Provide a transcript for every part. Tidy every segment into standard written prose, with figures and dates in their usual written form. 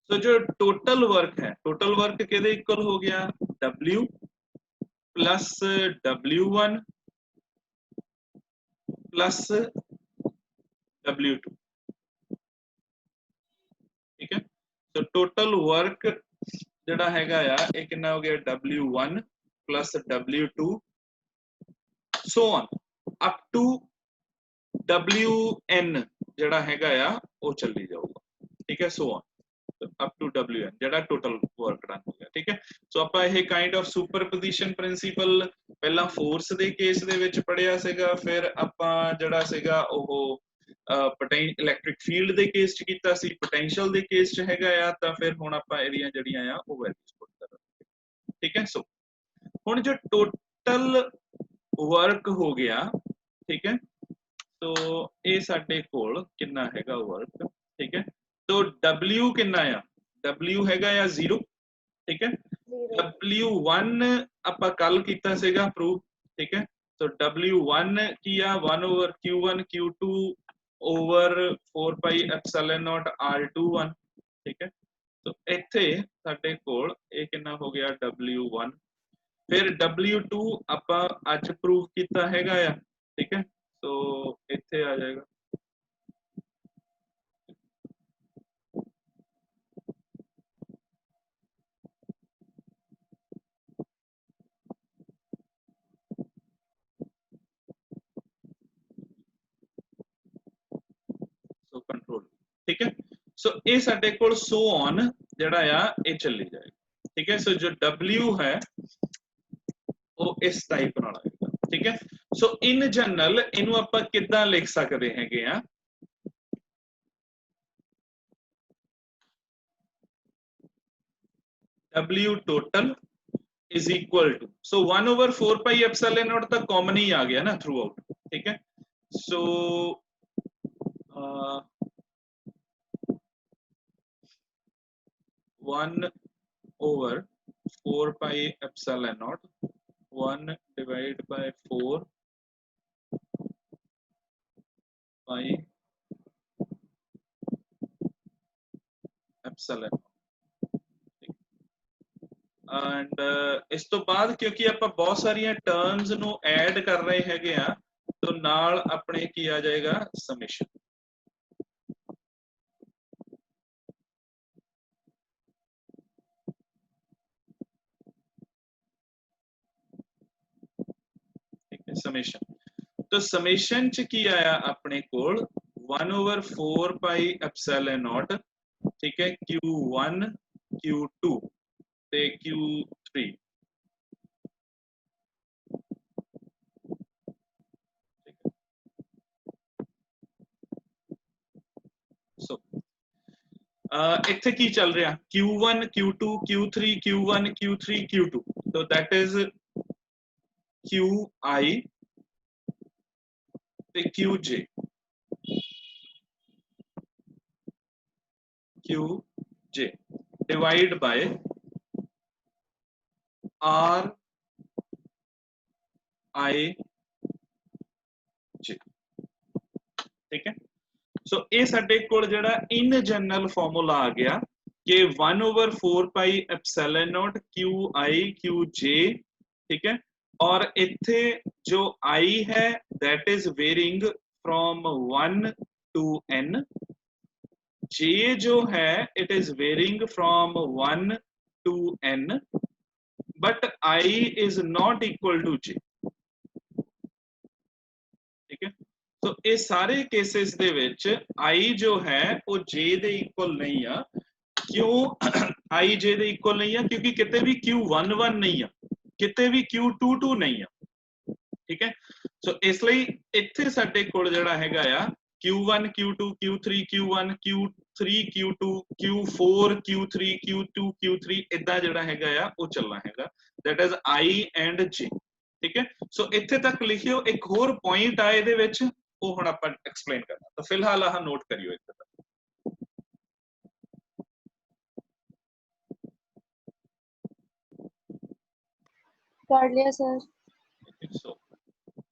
तो जो total work है, टोटल वर्क किहदे इक्वल हो गया, W plus W1 plus W2, ठीक है। तो टोटल वर्क जिहड़ा हैगा आ ये कितना हो गया, W1 plus W2 so on up to WN जिहड़ा हैगा आ वो चली जाऊगा, ठीक है। So on up to WN जिहड़ा टोटल वर्क डन हो गया, ठीक है। सो ਆਪਾਂ ਇਹ काइंड ऑफ सुपरपोजिशन प्रिंसिपल ਪਹਿਲਾਂ फोर्स ਦੇ ਕੇਸ ਦੇ ਵਿੱਚ ਪੜਿਆ ਸੀਗਾ, ਫਿਰ ਆਪਾਂ ਜਿਹੜਾ ਸੀਗਾ ਉਹ ਇਲੈਕਟ੍ਰਿਕ ਫੀਲਡ ਦੇ ਕੇਸ ਚ ਕੀਤਾ ਸੀ, ਪੋਟੈਂਸ਼ੀਅਲ ਦੇ ਕੇਸ ਚ ਹੈਗਾ ਆ, ਤਾਂ ਫਿਰ ਹੁਣ ਆਪਾਂ ਇਹਦੀਆਂ ਜਿਹੜੀਆਂ ਆ ਉਹ ਵੈਲਿਊਜ਼ ਪੁੱਟ ਕਰਾਂਗੇ, ਠੀਕ ਹੈ। ਸੋ ਹੁਣ ਜੋ ਟੋਟਲ वर्क हो गया, ठीक है। तो ये साडे कोल कितना हैगा वर्क, ठीक है। तो W कितना आ, W हैगा या 0, ठीक है। W1 ਆਪਾਂ ਕੱਲ ਕੀਤਾ ਸੀਗਾ प्रूव, ठीक है। तो W1 की आ 1 over Q1 Q2 over 4 pi epsilon naught R21, ठीक है। तो ਇੱਥੇ ਸਾਡੇ ਕੋਲ ਇਹ ਕਿੰਨਾ ਹੋ ਗਿਆ W1, फिर W2 ਆਪਾਂ ਅੱਜ प्रूव ਕੀਤਾ ਹੈਗਾ ਆ, ठीक है। तो ਇੱਥੇ आ जाएगा, सो कंट्रोल, ठीक है। सो ये ਸਾਡੇ ਕੋਲ सो ऑन ਜਿਹੜਾ ਆ ਇਹ ਚੱਲੀ ਜਾਏਗਾ, ठीक है। सो जो W है वो इस टाइप ਨਾਲ ਆਏਗਾ, ठीक है। सो इन जनरल ਇਹਨੂੰ ਆਪਾਂ ਕਿੱਦਾਂ ਲਿਖ ਸਕਦੇ ਹੈਗੇ ਆ, W total is equal to, so 1 over 4 pi epsilon naught तक कॉमन ही आ गया ना थ्रू आउट, ठीक है। सो 1 over 4 pi epsilon naught 1 divided by 4 pi epsilon, and इस तो बाद क्योंकि आप बहुत सारिया टर्म्स ਨੂੰ ऐड कर रहे हैगे आ, तो नाल अपने की आ जाएगा समेशन, ठीक है। समेशन, तो समेशन च की आया अपने कोल 1 over 4 pi epsilon naught, ठीक है, Q1 Q2 ते Q3, सो इत्थे की चल रहा Q1 Q2 Q3 Q1 Q3 Q2, तो दैट इज QI ते QJ, QJ divide by RIJ, ठीक है। सो ये साडे कोल जिहड़ा इन जनरल फॉर्मूला आ गया कि 1 over 4 pi epsilon naught QI QJ, ठीक है। और इत्थे जो I है that is varying from 1 to N, J जो है it is varying from 1 to N, but I is not equal to J, ठीक है। तो ये सारे केसेस दे विच I जो है वो J दे इक्वल नहीं आ, क्यों I J दे इक्वल नहीं आ, क्योंकि किते भी Q11 नहीं आ, किते भी Q22 नहीं आ, ठीक है। सो इसलिए इत्थे साडे कोल जिहड़ा हैगा आ Q1 Q2 Q3 Q1 Q3 Q2 Q4 Q3 Q2 Q3 इदा जिहड़ा हैगा आ वो चलना हैगा, that is I and J, ठीक है। सो इत्थे तक लिखियो, एक होर पॉइंट आ इहदे विच वो हुण आपां एक्सप्लेन करना, तो फिलहाल आह नोट करियो इत्थे तक। कर लिया सर, सो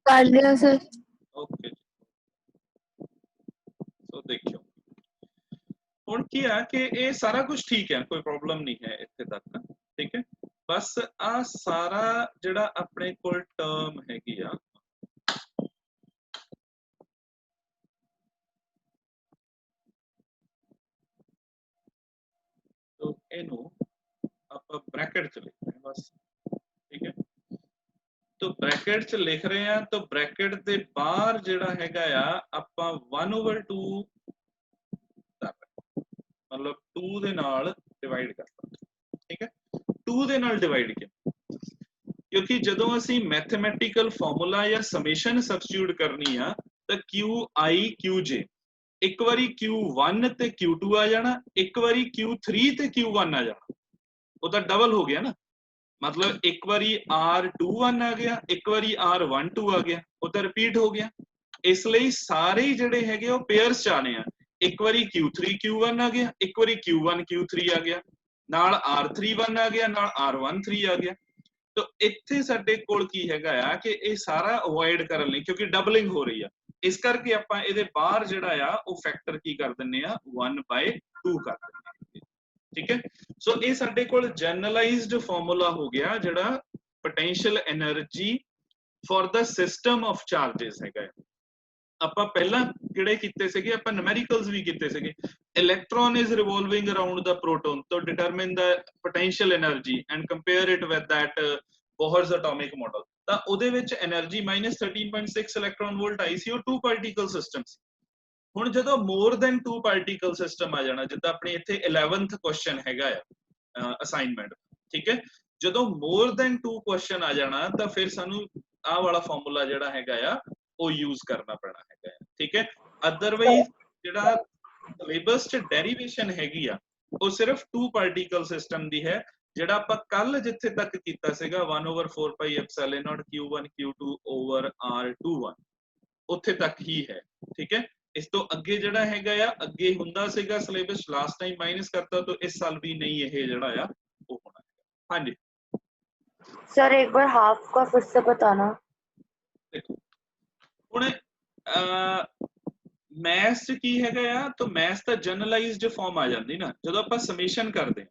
कर लिया सर। ओके, सो देखियो ਹੁਣ ਕੀ ਆ ਕਿ ਇਹ ਸਾਰਾ ਕੁਝ ਠੀਕ ਹੈ, ਕੋਈ ਪ੍ਰੋਬਲਮ ਨਹੀਂ ਹੈ ਇੱਥੇ ਤੱਕ, ਠੀਕ ਹੈ। ਬਸ ਆ ਸਾਰਾ ਜਿਹੜਾ ਆਪਣੇ ਕੋਲ ਟਰਮ ਹੈਗੀ ਆ, तो ਇਹਨੂੰ ਆਪਾਂ ਬ੍ਰੈਕਟ ਚ ਲਿਖ ਰਹੇ ਬਸ, ਠੀਕ ਹੈ। तो ब्रैकेट च लिख रहे हैं, तो ब्रैकेट दे बाहर जेड़ा हैगा आ ਆਪਾਂ 1/2 कर रहे, मतलब 2 ਦੇ ਨਾਲ डिवाइड करता, ठीक है। 2 ਦੇ ਨਾਲ डिवाइड क्यों? क्योंकि ਜਦੋਂ ਅਸੀਂ मैथमेटिकल फार्मूला या समेशन सब्स्टिट्यूट करनी आ ਤਾਂ qi qj ਇੱਕ ਵਾਰੀ q1 ਤੇ q2 ਆ ਜਾਣਾ, ਇੱਕ ਵਾਰੀ q3 ਤੇ q1 ਆ ਜਾਣਾ, ਉਹ ਤਾਂ ਡਬਲ ਹੋ ਗਿਆ ਨਾ। मतलब एक बारी R21 आ गया, एक बारी R12 आ गया, वो तो रिपीट हो गया। इसलिए सारे जिहड़े हैगे वो पेयर्स च आने आ, एक बारी Q3 Q1 आ गया, एक बारी Q1 Q3 आ गया, नाल R31 आ गया, नाल R13 आ गया। तो इत्थे साडे कोल की हैगा आ कि ये सारा अवॉइड करन लई, क्योंकि डबलिंग हो रही है, इस करके आपां इहदे बाहर जिहड़ा आ वो फैक्टर की कर दिंने आ 1/2 कर दिंने आ, ठीक है। सो ये साडे कोल जनरलाइज्ड फार्मूला हो गया जिहड़ा potential energy for the system of charges हैगा। ਆਪਾਂ ਪਹਿਲਾਂ ਕਿਹੜੇ ਕੀਤੇ ਸੀਗੇ, ਆਪਾਂ ਨੂਮੈਰੀਕਲਸ ਵੀ ਕੀਤੇ ਸੀਗੇ। Electron is revolving around the proton, ਤੋਂ determine the potential energy and compare it with that Bohr's atomic model. ਤਾਂ ਉਹਦੇ ਵਿੱਚ એનર્ਜੀ -13.6 ਇਲੈਕਟ੍ਰੋਨ ਵੋਲਟ ਆਈ ਸੀ, ਉਹ 2 ਪਾਰਟੀਕਲ ਸਿਸਟਮ ਸੀ। ਹੁਣ ਜਦੋਂ ਮੋਰ ਦੈਨ 2 ਪਾਰਟੀਕਲ ਸਿਸਟਮ ਆ ਜਾਣਾ, ਜਿੱਦਾਂ ਆਪਣੇ ਇੱਥੇ 11th ਕੁਐਸਚਨ ਹੈਗਾ ਆ ਅਸਾਈਨਮੈਂਟ, ਠੀਕ ਹੈ। ਜਦੋਂ ਮੋਰ ਦੈਨ 2 ਕੁਐਸਚਨ ਆ ਜਾਣਾ ਤਾਂ ਫਿਰ ਸਾਨੂੰ ਆਹ ਵਾਲਾ ਫਾਰਮੂਲਾ ਜਿਹੜਾ ਹੈਗਾ ਆ ਉਹ ਯੂਜ਼ ਕਰਨਾ ਪੈਣਾ ਹੈਗਾ ਆ, ਠੀਕ ਹੈ। ਅਦਰਵਾਈਜ਼ ਜਿਹੜਾ ਸਿਲੇਬਸ ਚ ਡੈਰੀਵੇਸ਼ਨ ਹੈਗੀ ਆ ਉਹ ਸਿਰਫ 2 ਪਾਰਟੀਕਲ ਸਿਸਟਮ ਦੀ ਹੈ, ਜਿਹੜਾ ਆਪਾਂ ਕੱਲ ਜਿੱਥੇ ਤੱਕ ਕੀਤਾ ਸੀਗਾ 1/4 ਪਾਈ ਐਪਸਿਲਨ ਨਾਟ q1 q2 ਓਵਰ r21 ਉੱਥੇ ਤੱਕ ਹੀ ਹੈ, ਠੀਕ ਹੈ। ਇਸ ਤੋਂ ਅੱਗੇ ਜਿਹੜਾ ਹੈਗਾ ਆ ਅੱਗੇ ਹੁੰਦਾ ਸੀਗਾ ਸਿਲੇਬਸ, ਲਾਸਟ ਟਾਈਮ ਮਾਈਨਸ ਕਰਤਾ, तो इस साल भी नहीं ਇਹ ਜਿਹੜਾ ਆ ਉਹ ਹੋਣਾ ਹੈ। ਹਾਂਜੀ सर एक बार हाफ का फिर से बताना। देखो ਹੁਣ ਮੈਥ ਚ ਕੀ ਹੈਗਾ ਆ, ਤਾਂ ਮੈਥ ਦਾ ਜਨਰਲਾਈਜ਼ਡ ਫਾਰਮ ਆ ਜਾਂਦੀ ਨਾ ਜਦੋਂ ਆਪਾਂ ਸਮੇਸ਼ਨ ਕਰਦੇ,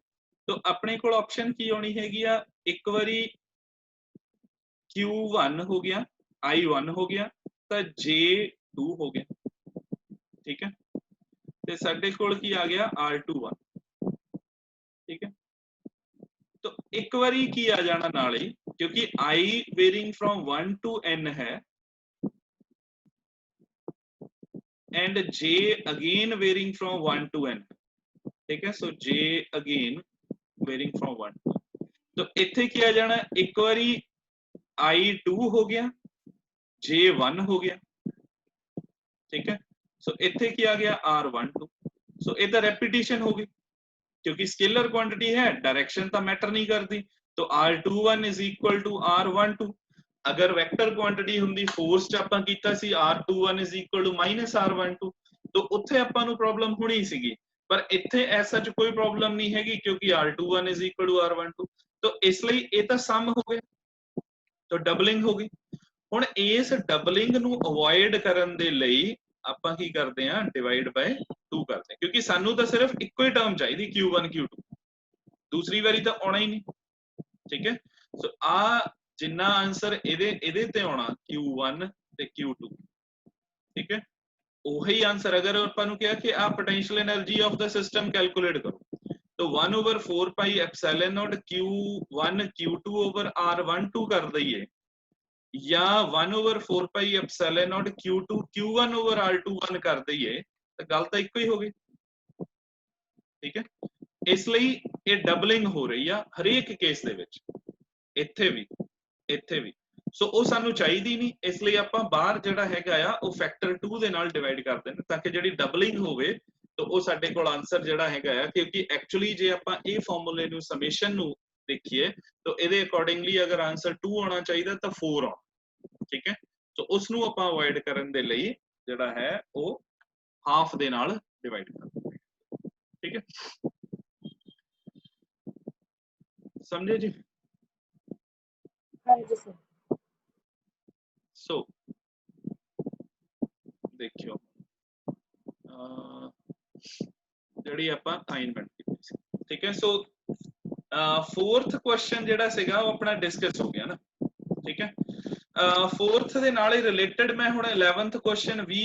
ਤਾਂ ਆਪਣੇ ਕੋਲ ਆਪਸ਼ਨ ਕੀ ਹੋਣੀ ਹੈਗੀ ਆ, ਇੱਕ ਵਾਰੀ q1 ਹੋ ਗਿਆ, i1 ਹੋ ਗਿਆ, ਤਾਂ j2 ਹੋ ਗਿਆ, ठीक है। ਤੇ ਸਾਡੇ ਕੋਲ ਕੀ ਆ ਗਿਆ r21, ठीक है। तो ਇੱਕ ਵਾਰੀ ਕੀ ਆ ਜਾਣਾ ਨਾਲ ਹੀ, ਕਿਉਂਕਿ i varying from 1 to n है and j again varying from 1 to n, ठीक है। so j again varying from 1 to, तो ਇੱਥੇ ਕੀ ਆ ਜਾਣਾ, ਇੱਕ ਵਾਰੀ i2 ਹੋ ਗਿਆ, j1 ਹੋ ਗਿਆ, ठीक है। सो ਇੱਥੇ ਕੀ ਆ ਗਿਆ r12, सो ਇਹ ਤਾਂ ਰੈਪੀਟੀਸ਼ਨ ਹੋ ਗਈ, क्योंकि स्केलर क्वांटिटी है, डायरेक्शन तो मैटर नहीं करती। तो r21 is equal to r12, अगर वेक्टर क्वांटिटी हुंदी फोर्स च आपां कीता सी r21 is equal to minus r12, तो उत्थे आपां नूं प्रॉब्लम होनी सीगी, पर इत्थे ऐसा च कोई प्रॉब्लम नहीं हैगी, क्योंकि r21 is equal to r12, तो इसलिए ये तो सम हो गया, तो डबलिंग हो गई। हुण इस डबलिंग नूं अवॉइड करन दे लई ਆਪਾਂ ਕੀ ਕਰਦੇ ਆ, ਡਿਵਾਈਡ ਬਾय 2 ਕਰਦੇ ਆ, ਕਿਉਂਕਿ ਸਾਨੂੰ ਤਾਂ ਸਿਰਫ ਇੱਕੋ ਹੀ ਟਰਮ ਚਾਹੀਦੀ q1 q2, ਦੂਸਰੀ ਵਾਰੀ ਤਾਂ ਆਉਣਾ ਹੀ ਨਹੀਂ, ਠੀਕ ਹੈ। ਸੋ ਆ ਜਿੰਨਾ ਆਨਸਰ ਇਹਦੇ ਤੇ ਆਉਣਾ q1 ਤੇ q2, ਠੀਕ ਹੈ, ਉਹੀ ਆਨਸਰ। ਅਗਰ ਆਪਾਂ ਨੂੰ ਕਿਹਾ ਕਿ ਆ potential energy of the system calculate ਕਰੋ, तो 1/4 pi epsilon not q1 q2 over r12 कर दईए, या 1/4 pi epsilon not q2 q1 over r21 कर दईए, तो गल तो एक ही हो गई, ठीक है। इसलिए ये डबलिंग हो रही है हरेक केस दे विच, इत्थे भी सो ਉਹ ਸਾਨੂੰ ਚਾਹੀਦੀ ਨਹੀਂ, ਇਸ ਲਈ ਆਪਾਂ ਬਾਹਰ ਜਿਹੜਾ ਹੈਗਾ ਆ ਉਹ ਫੈਕਟਰ 2 ਦੇ ਨਾਲ ਡਿਵਾਈਡ ਕਰ ਦੇਣਾ, ਤਾਂ ਕਿ ਜਿਹੜੀ ਡਬਲਿੰਗ ਹੋਵੇ ਤਾਂ ਉਹ ਸਾਡੇ ਕੋਲ ਆਨਸਰ ਜਿਹੜਾ ਹੈਗਾ ਆ, ਕਿਉਂਕਿ ਐਕਚੁਅਲੀ ਜੇ ਆਪਾਂ ਇਹ ਫਾਰਮੂਲੇ ਨੂੰ ਸਮੇਸ਼ਨ ਨੂੰ ਦੇਖੀਏ ਤਾਂ ਇਹਦੇ ਅਕੋਰਡਿੰਗਲੀ ਅਗਰ ਆਨਸਰ 2 ਆਉਣਾ ਚਾਹੀਦਾ ਤਾਂ 4 ਆਉਣਾ, ਠੀਕ ਹੈ। ਸੋ ਉਸ ਨੂੰ ਆਪਾਂ ਅਵੋਇਡ ਕਰਨ ਦੇ ਲਈ ਜਿਹੜਾ ਹੈ ਉਹ ਹਾਫ ਦੇ ਨਾਲ ਡਿਵਾਈਡ ਕਰ ਦਿੰਦੇ, ਠੀਕ ਹੈ। समझे जी? हाँ जी सर। सो देखियो ਜਿਹੜੀ ਆਪਾਂ ਅਸਾਈਨਮੈਂਟ ਕੀਤੀ ਸੀ ਠੀਕ ਹੈ ਸੋ फोर्थ क्वेश्चन ਜਿਹੜਾ ਸੀਗਾ ਉਹ ਆਪਣਾ ਡਿਸਕਸ ਹੋ ਗਿਆ ਨਾ ਠੀਕ ਹੈ फोर्थ ਦੇ ਨਾਲ ਹੀ ਰਿਲੇਟਡ ਮੈਂ ਹੁਣ 11th क्वेश्चन ਵੀ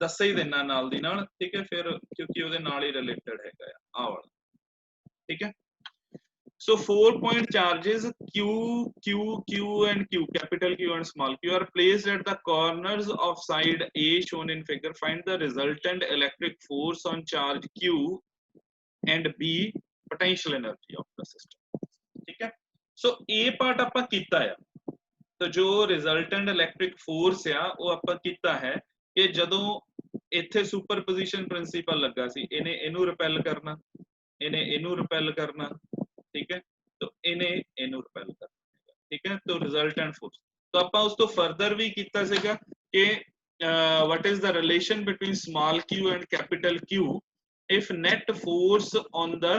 ਦੱਸ ਹੀ ਦੇਣਾ ਨਾਲ ਦੀ ਨਾਲ ਠੀਕ ਹੈ ਫਿਰ ਕਿਉਂਕਿ ਉਹਦੇ ਨਾਲ ਹੀ ਰਿਲੇਟਡ ਹੈਗਾ ਆ ਵਾਲਾ ਠੀਕ ਹੈ so 4 point charges q q q and q capital Q and small q are placed at the corners of side a shown in figure find the resultant electric force on charge q and b potential energy of the system ठीक है so a part ਆਪਾਂ ਕੀਤਾ ਆ तो जो resultant electric force ਆ ਉਹ ਆਪਾਂ ਕੀਤਾ ਹੈ ਕਿ ਜਦੋਂ ਇੱਥੇ ਸੁਪਰਪੋਜੀਸ਼ਨ ਪ੍ਰਿੰਸੀਪਲ ਲੱਗਾ ਸੀ ਇਹਨੇ ਇਹਨੂੰ ਰਿਪੈਲ ਕਰਨਾ ਇਹਨੇ ਇਹਨੂੰ ਰਿਪੈਲ ਕਰਨਾ ठीक है तो इन्हें इनू रिपेल करना ठीक है तो रिजल्टेंट फोर्स तो ਆਪਾਂ ਉਸ ਤੋਂ ਫਰਦਰ ਵੀ ਕੀਤਾ ਸੀਗਾ ਕਿ what is the relation between small q and capital Q if net force on the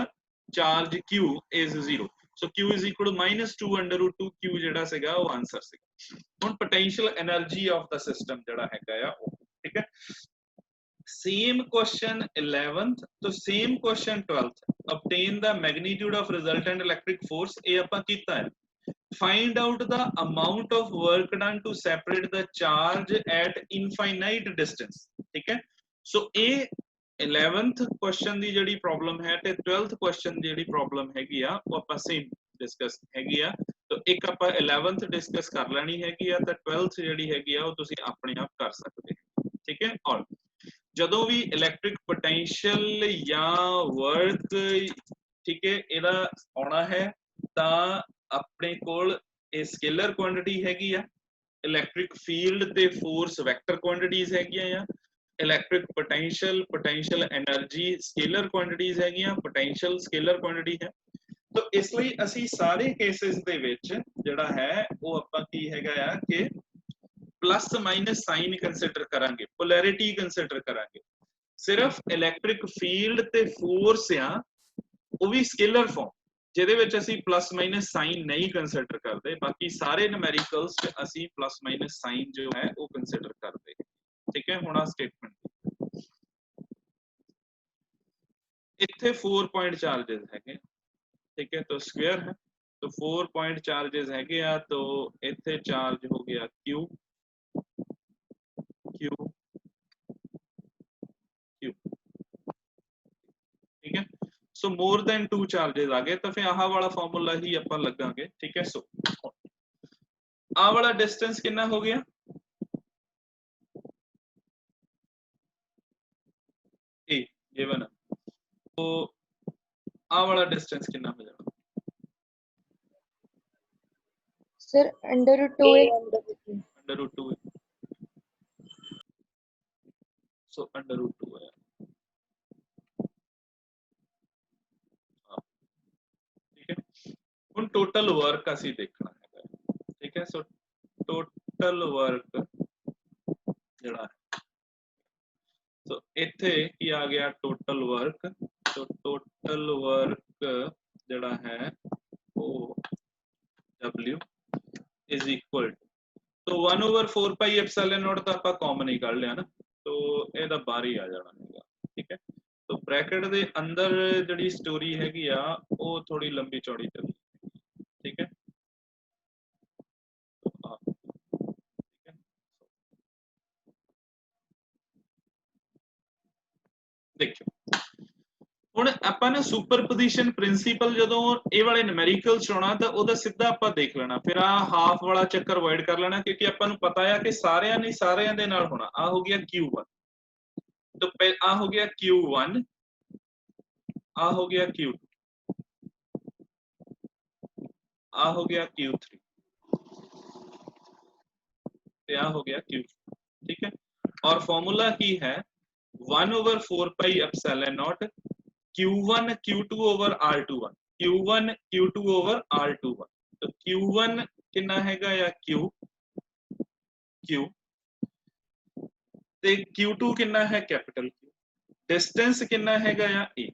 charge q is 0 so q is equal to -2 under root 2 q ਜਿਹੜਾ ਸੀਗਾ ਉਹ ਆਨਸਰ ਸੀਗਾ ਹੁਣ potential energy of the system ਜਿਹੜਾ ਹੈਗਾ ਆ ਉਹ ਠੀਕ ਹੈ same question 11th तो same question 12th obtain the magnitude of resultant electric force ਇਹ ਆਪਾਂ ਕੀਤਾ ਹੈ find out the amount of work done to separate the charge at infinite distance ठीक है so ਇਹ 11th question ਦੀ ਜਿਹੜੀ ਪ੍ਰੋਬਲਮ ਹੈ ਤੇ 12th question ਦੀ ਜਿਹੜੀ ਪ੍ਰੋਬਲਮ ਹੈਗੀ ਆ ਉਹ ਆਪਾਂ ਸੇਮ ਡਿਸਕਸ ਹੈਗੀ ਆ तो ਇੱਕ ਆਪਾਂ 11th ਡਿਸਕਸ ਕਰ ਲੈਣੀ ਹੈਗੀ ਆ ਤਾਂ 12th ਜਿਹੜੀ ਹੈਗੀ ਆ ਉਹ ਤੁਸੀਂ ਆਪਣੇ ਆਪ ਕਰ ਸਕਦੇ ਠੀਕ ਹੈ ਔਰ ਜਦੋਂ ਵੀ ਇਲੈਕਟ੍ਰਿਕ ਪੋਟੈਂਸ਼ੀਅਲ ਜਾਂ ਵਰਕ ਠੀਕ ਹੈ ਇਹਦਾ ਆਉਣਾ ਹੈ ਤਾਂ ਆਪਣੇ ਕੋਲ ਇਹ ਸਕੇਲਰ ਕੁਆਂਟੀਟੀ ਹੈਗੀ ਆ ਇਲੈਕਟ੍ਰਿਕ ਫੀਲਡ ਤੇ ਫੋਰਸ ਵੈਕਟਰ ਕੁਆਂਟੀਟੀਜ਼ ਹੈਗੀਆਂ ਆ electric potential energy scaler quantities ਹੈਗੀਆਂ ਪੋਟੈਂਸ਼ੀਅਲ ਸਕੇਲਰ ਕੁਆਂਟੀਟੀ ਹੈ ਤਾਂ ਇਸ ਲਈ ਅਸੀਂ ਸਾਰੇ ਕੇਸਿਸ ਦੇ ਵਿੱਚ ਜਿਹੜਾ ਹੈ ਉਹ ਆਪਾਂ ਕੀ ਹੈਗਾ ਆ ਕਿ प्लस माइनस साइन कंसिडर करांगे पोलैरिटी कंसिडर करांगे सिर्फ इलैक्ट्रिक फील्ड ते फोर्स आ वो भी स्केलर फॉर्म ਜਿਹਦੇ ਵਿੱਚ ਅਸੀਂ प्लस माइनस साइन नहीं कंसिडर करते बाकी सारे न्यूमेरिकल्स च ਅਸੀਂ प्लस माइनस साइन जो है वो कंसिडर करते ठीक है ਹੁਣ ਆ ਸਟੇਟਮੈਂਟ ਇੱਥੇ 4 पॉइंट चार्जेस हैगे ठीक है तो स्क्वायर है तो 4 पॉइंट चार्जेस हैगे आ तो ਇੱਥੇ चार्ज हो गया q Q Q ठीक है सो मोर देन 2 चार्जेस आ गए तो फिर आह वाला फॉर्मूला ही अपन लगांगे ठीक है सो आ वाला डिस्टेंस कितना हो गया ए गिवन तो आ वाला डिस्टेंस कितना हो जाएगा सर √2 √2 so √2 है ठीक है ਹੁਣ टोटल वर्क ਅਸੀਂ ਦੇਖਣਾ ਹੈਗਾ ਠੀਕ ਹੈ ਸੋ टोटल वर्क ਜਿਹੜਾ ਹੈ ਸੋ ਇੱਥੇ ਕੀ ਆ ਗਿਆ टोटल वर्क तो टोटल वर्क ਜਿਹੜਾ ਹੈ ਉਹ W is equal to 1/4 pi epsilon not ਤਾਂ ਆਪਾਂ ਕਾਮਨ ਹੀ ਕੱਢ ਲਿਆ ਨਾ तो ਇਹਦਾ ਬਾਹਰ ਹੀ ਆ ਜਾਣਾ ਹੈਗਾ ਠੀਕ ਹੈ तो ब्रैकेट ਦੇ ਅੰਦਰ ਜਿਹੜੀ ਸਟੋਰੀ ਹੈਗੀ ਆ ਉਹ ਥੋੜੀ ਲੰਬੀ ਚੌੜੀ ਚੱਲਦੀ ਠੀਕ ਹੈ देखियो ਹੁਣ ਆਪਾਂ ਨਾ ਸੁਪਰਪੋਜੀਸ਼ਨ ਪ੍ਰਿੰਸੀਪਲ ਜਦੋਂ ਇਹ ਵਾਲੇ ਨਿਊਮੈਰੀਕਲਸ ਚੋਣਾ ਤਾਂ ਉਹਦਾ ਸਿੱਧਾ ਆਪਾਂ ਦੇਖ ਲੈਣਾ ਫਿਰ ਆ ਹਾਫ ਵਾਲਾ ਚੱਕਰ ਅਵੋਇਡ ਕਰ ਲੈਣਾ ਕਿਉਂਕਿ ਆਪਾਂ ਨੂੰ ਪਤਾ ਆ ਕਿ ਸਾਰਿਆਂ ਦੇ ਨਾਲ ਹੋਣਾ ਆ ਹੋ ਗਿਆ q1 तो आ हो गया q1 आ हो गया q2 आ हो गया q3 आ हो गया q4 ठीक है और फॉर्मूला की है 1/4 pi epsilon not q1 q2 over r21 q1 q2 over r21 तो q1 कितना हैगा या q ਤੇ q2 कितना है कैपिटल Q डिस्टेंस कितना हैगा या a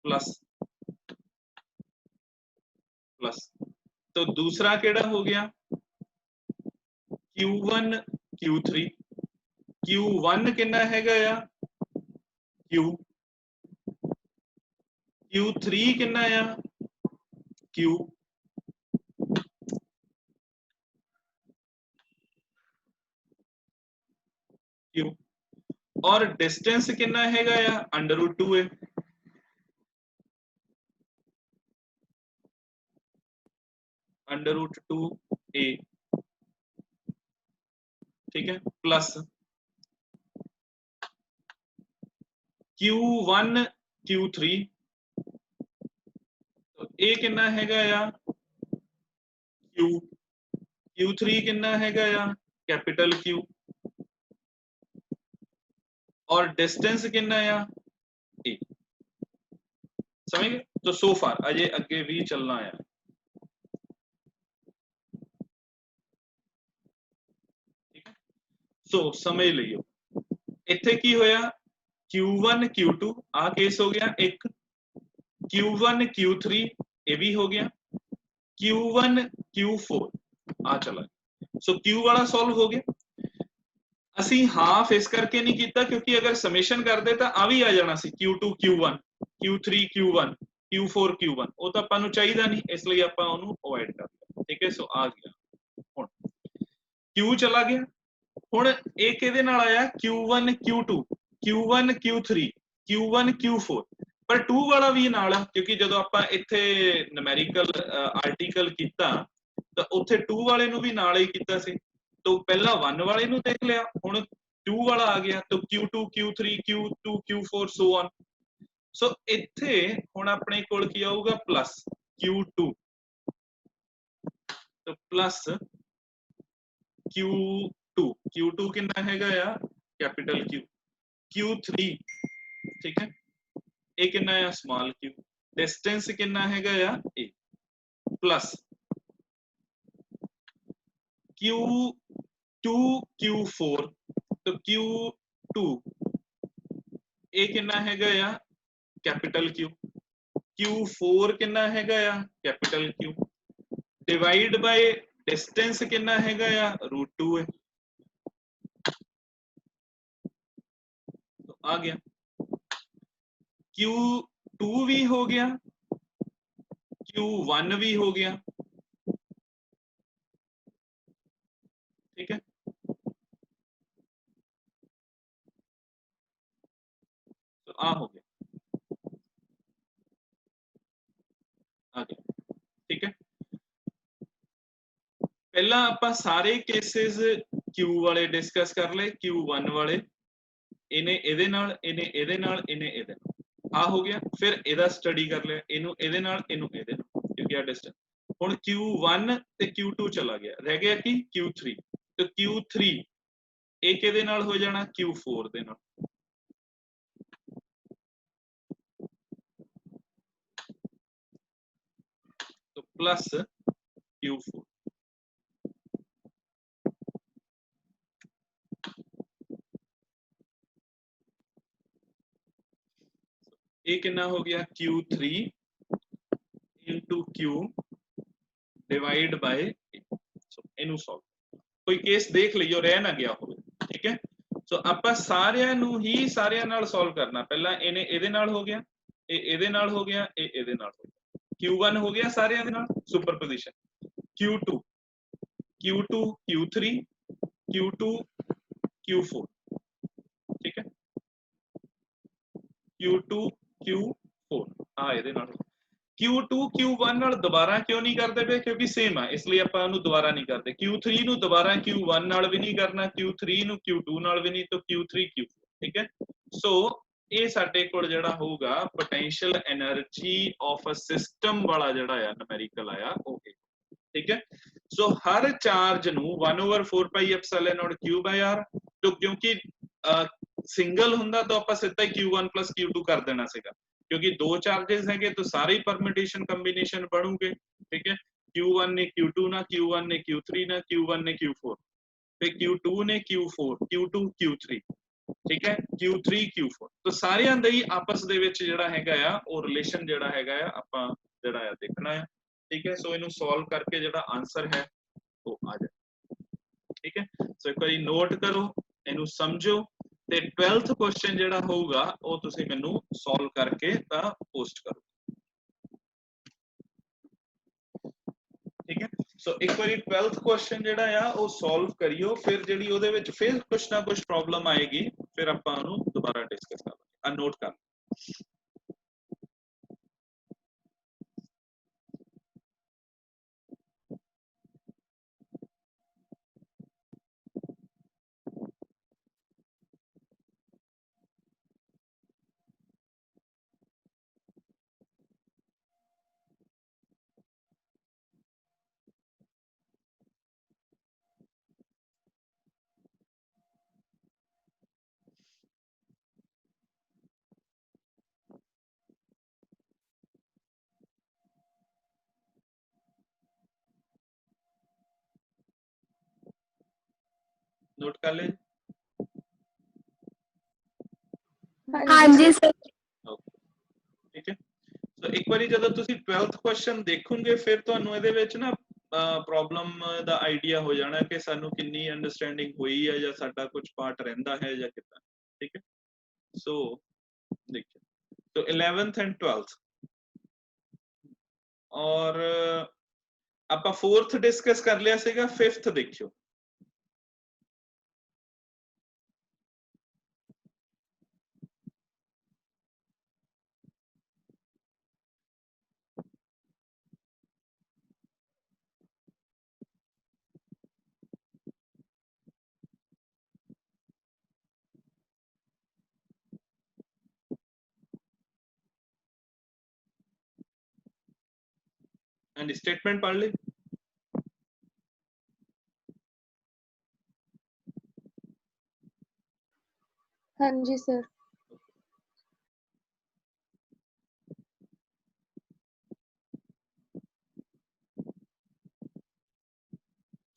प्लस तो दूसरा केड़ा हो गया q1 q3 q1 कितना हैगा या q Q3 कितना आ Q Q और डिस्टेंस कितना हैगा आ √2 है √2a ठीक है प्लस Q1 Q3 तो a कितना हैगा आ Q Q3 कितना हैगा आ कैपिटल Q और डिस्टेंस कितना आ a समझ गए तो सो फार अजय अगे भी चलना है ठीक है सो समझ लियो इत्थे की होया Q1 Q2 आ केस हो गया एक Q1 Q3 ये भी हो गया Q1 Q4 आ चला सो Q वाला सॉल्व हो गया ਅਸੀਂ ਹਾਫ ਇਸ ਕਰਕੇ ਨਹੀਂ ਕੀਤਾ ਕਿਉਂਕਿ ਅਗਰ ਸਮੇਸ਼ਨ ਕਰਦੇ ਤਾਂ ਆ ਵੀ ਆ ਜਾਣਾ ਸੀ Q2 Q1 Q3 Q1 Q4 Q1 ਉਹ ਤਾਂ ਆਪਾਂ ਨੂੰ ਚਾਹੀਦਾ ਨਹੀਂ ਇਸ ਲਈ ਆਪਾਂ ਉਹਨੂੰ ਅਵੋਇਡ ਕਰ ਲਿਆ ਠੀਕ ਹੈ ਸੋ ਆ ਗਿਆ ਹੁਣ Q ਚਲਾ ਗਿਆ ਹੁਣ ਇਹ ਕਿਹਦੇ ਨਾਲ ਆਇਆ Q1 Q2 Q1 Q3 Q1 Q4 ਪਰ 2 ਵਾਲਾ ਵੀ ਨਾਲ ਆ ਕਿਉਂਕਿ ਜਦੋਂ ਆਪਾਂ ਇੱਥੇ ਨੂਮੈਰੀਕਲ ਆਰਟੀਕਲ ਕੀਤਾ ਤਾਂ ਉੱਥੇ 2 ਵਾਲੇ ਨੂੰ ਵੀ ਨਾਲ ਹੀ ਕੀਤਾ ਸੀ तो पहला 1 वाले ਨੂੰ देख लिया ਹੁਣ 2 वाला आ गया तो Q2 Q3 Q2 Q4 so on सो ਇੱਥੇ ਹੁਣ ਆਪਣੇ ਕੋਲ ਕੀ ਆਊਗਾ प्लस Q2 तो प्लस Q2 कितना हैगा आ कैपिटल Q Q3 ठीक है ये कितना है स्मॉल q डिस्टेंस कितना हैगा आ a प्लस Q2 Q4 तो Q2 ए कितना हैगा आ कैपिटल Q Q4 कितना हैगा आ capital Q divide by distance कितना हैगा आ √2 है तो आ गया Q2 भी हो गया Q1 भी हो गया ठीक है तो आ हो गया आ गया ठीक है पहला आप सारे केसेस Q वाले डिस्कस कर ले Q1 वाले इन्हें ਇਹਦੇ ਨਾਲ इन्हें ਇਹਦੇ ਨਾਲ इन्हें ਇਹਦੇ ਨਾਲ आ हो गया फिर ਇਹਦਾ स्टडी कर लिया ਇਹਨੂੰ ਇਹਦੇ ਨਾਲ ਇਹਨੂੰ ਇਹਦੇ ਨਾਲ ਕਿਉਂਕਿ ਆ ਡਿਸਟੈਂਸ ਹੁਣ Q1 ਤੇ Q2 ਚਲਾ ਗਿਆ ਰਹਿ ਗਿਆ ਕੀ Q3 ਤੇ Q3 ਇਹ ਕਿਹਦੇ ਨਾਲ ਹੋ ਜਾਣਾ Q4 ਦੇ ਨਾਲ तो प्लस Q4 ये कितना हो गया Q3 into Q divide bye इनू सॉल्व कोई केस देख लियो रह ना गया हो ठीक है सो ਆਪਾਂ ਸਾਰਿਆਂ ਨੂੰ ਹੀ ਸਾਰਿਆਂ ਨਾਲ ਸੋਲਵ ਕਰਨਾ ਪਹਿਲਾਂ ਇਹਦੇ ਨਾਲ ਹੋ ਗਿਆ ਇਹ ਇਹਦੇ ਨਾਲ ਹੋ ਗਿਆ ਇਹ ਇਹਦੇ ਨਾਲ ਹੋ ਗਿਆ Q1 ਹੋ ਗਿਆ ਸਾਰਿਆਂ ਦੇ ਨਾਲ ਸੁਪਰਪੋਜੀਸ਼ਨ Q2 Q2 Q3 Q2 Q4 ठीक है Q2 Q4 ਆ ਇਹਦੇ ਨਾਲ Q2 Q1 ਨਾਲ ਦੁਬਾਰਾ ਕਿਉਂ ਨਹੀਂ ਕਰਦੇ ਪਏ ਕਿਉਂਕਿ ਸੇਮ ਆ ਇਸ ਲਈ ਆਪਾਂ ਉਹਨੂੰ ਦੁਬਾਰਾ ਨਹੀਂ ਕਰਦੇ Q3 ਨੂੰ ਦੁਬਾਰਾ Q1 ਨਾਲ ਵੀ ਨਹੀਂ ਕਰਨਾ Q3 ਨੂੰ Q2 ਨਾਲ ਵੀ ਨਹੀਂ ਤਾਂ Q3 Q4 ਠੀਕ ਹੈ ਸੋ ਇਹ ਸਾਡੇ ਕੋਲ ਜਿਹੜਾ ਹੋਊਗਾ potential energy of a system ਵਾਲਾ ਜਿਹੜਾ ਆ ਨੂਮੈਰੀਕਲ ਆਇਆ ਉਹ ठीक है सो हर चार्ज ਨੂੰ 1/4 pi epsilon naught q by r तो क्योंकि सिंगल ਹੁੰਦਾ ਤਾਂ ਆਪਾਂ ਸਿੱਧਾ q1 q2 ਕਰ ਦੇਣਾ ਸੀਗਾ क्योंकि दो चार्जेस हैं तो सारे परम्यूटेशन कॉम्बिनेशन बनूंगे ठीक है Q1 ने Q2 ना Q1 ने Q3 ना Q1 ने Q4 फिर Q2 ने Q4 Q2 Q3 ठीक है Q3 Q4 तो ਸਾਰਿਆਂ ਦਾ ਹੀ ਆਪਸ ਦੇ ਵਿੱਚ ਜਿਹੜਾ ਹੈਗਾ ਆ ਉਹ ਰਿਲੇਸ਼ਨ ਜਿਹੜਾ ਹੈਗਾ ਆ ਆਪਾਂ ਜਿਹੜਾ ਆ ਦੇਖਣਾ ਹੈ ठीक है सो इनू सॉल्व करके ਜਿਹੜਾ आंसर है वो आ जाए ठीक है सो एक बार नोट करो इनू समझो ਤੇ 12th क्वेश्चन ਜਿਹੜਾ ਹੋਊਗਾ ਉਹ ਤੁਸੀਂ ਮੈਨੂੰ ਸੋਲਵ ਕਰਕੇ ਤਾਂ ਪੋਸਟ ਕਰੋ सो एक बार 12th क्वेश्चन जेड़ा आ वो सॉल्व करियो, फिर जेड़ी ओदे विच फिर कुछ ना कुछ प्रॉब्लम आएगी, फिर आपां ओनू दोबारा डिस्कस करांगे। आ नोट कर नोट कर ले। हाँ जी सर। ठीक है, तो एक बारी जब तुसी 12th क्वेश्चन देखोगे फिर ਤੁਹਾਨੂੰ ਇਹਦੇ ਵਿੱਚ ਨਾ ਪ੍ਰੋਬਲਮ ਦਾ ਆਈਡੀਆ ਹੋ ਜਾਣਾ ਕਿ ਸਾਨੂੰ ਕਿੰਨੀ ਅੰਡਰਸਟੈਂਡਿੰਗ ਹੋਈ ਹੈ ਜਾਂ ਸਾਡਾ ਕੁਝ ਪਾਰਟ ਰਹਿੰਦਾ ਹੈ ਜਾਂ ਕਿੱਦਾਂ। ਠੀਕ ਹੈ, ਸੋ देखिए तो 11th एंड 12th और ਆਪਾਂ 4th डिस्कस कर लिया ਸੀਗਾ। 5th देखियो एंड स्टेटमेंट पढ़ ली। हाँ जी सर।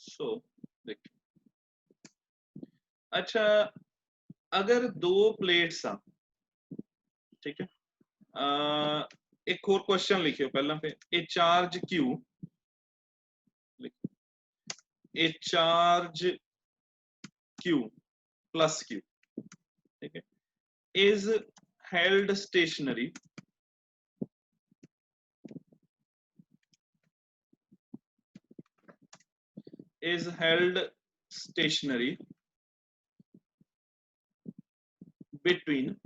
सो देखिए, अच्छा अगर दो प्लेट्स आ, ठीक है, एक और क्वेश्चन लिखियो पहला, फिर ए चार्ज क्यू, ए चार्ज क्यू प्लस क्यू, ठीक है, is held stationary between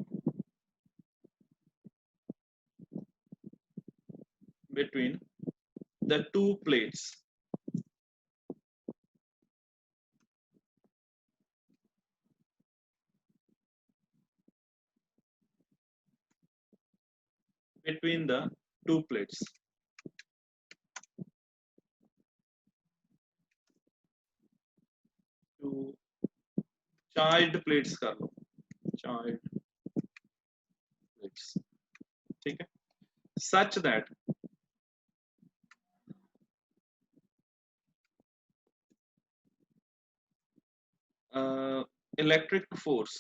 the two plates between the two plates two charged plates कर लो, charged plates, ठीक है, such that electric force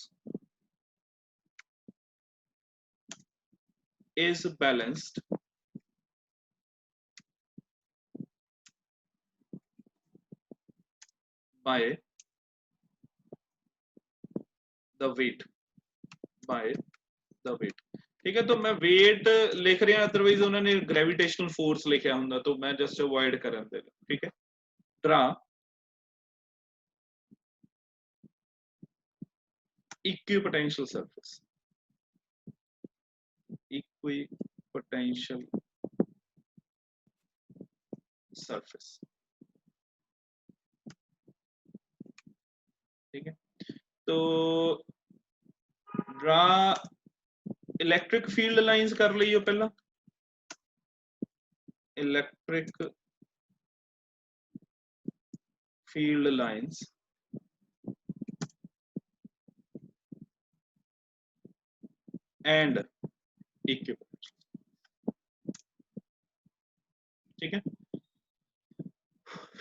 is balanced by the weight, by the weight, ठीक है। तो मैं wait लिख रहा, अदरवाइज उन्होंने ग्रेविटेशनल फोर्स लिखा होंगे तो मैं जस्ट अवॉइड करन दे, ठीक है। Draw equipotential surface, equipotential surface, ठीक है। तो ड्रा इलेक्ट्रिक फील्ड लाइंस कर लियो पहला, electric field lines and equipotential, ठीक है।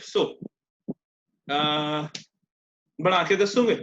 सो बना के दसोगे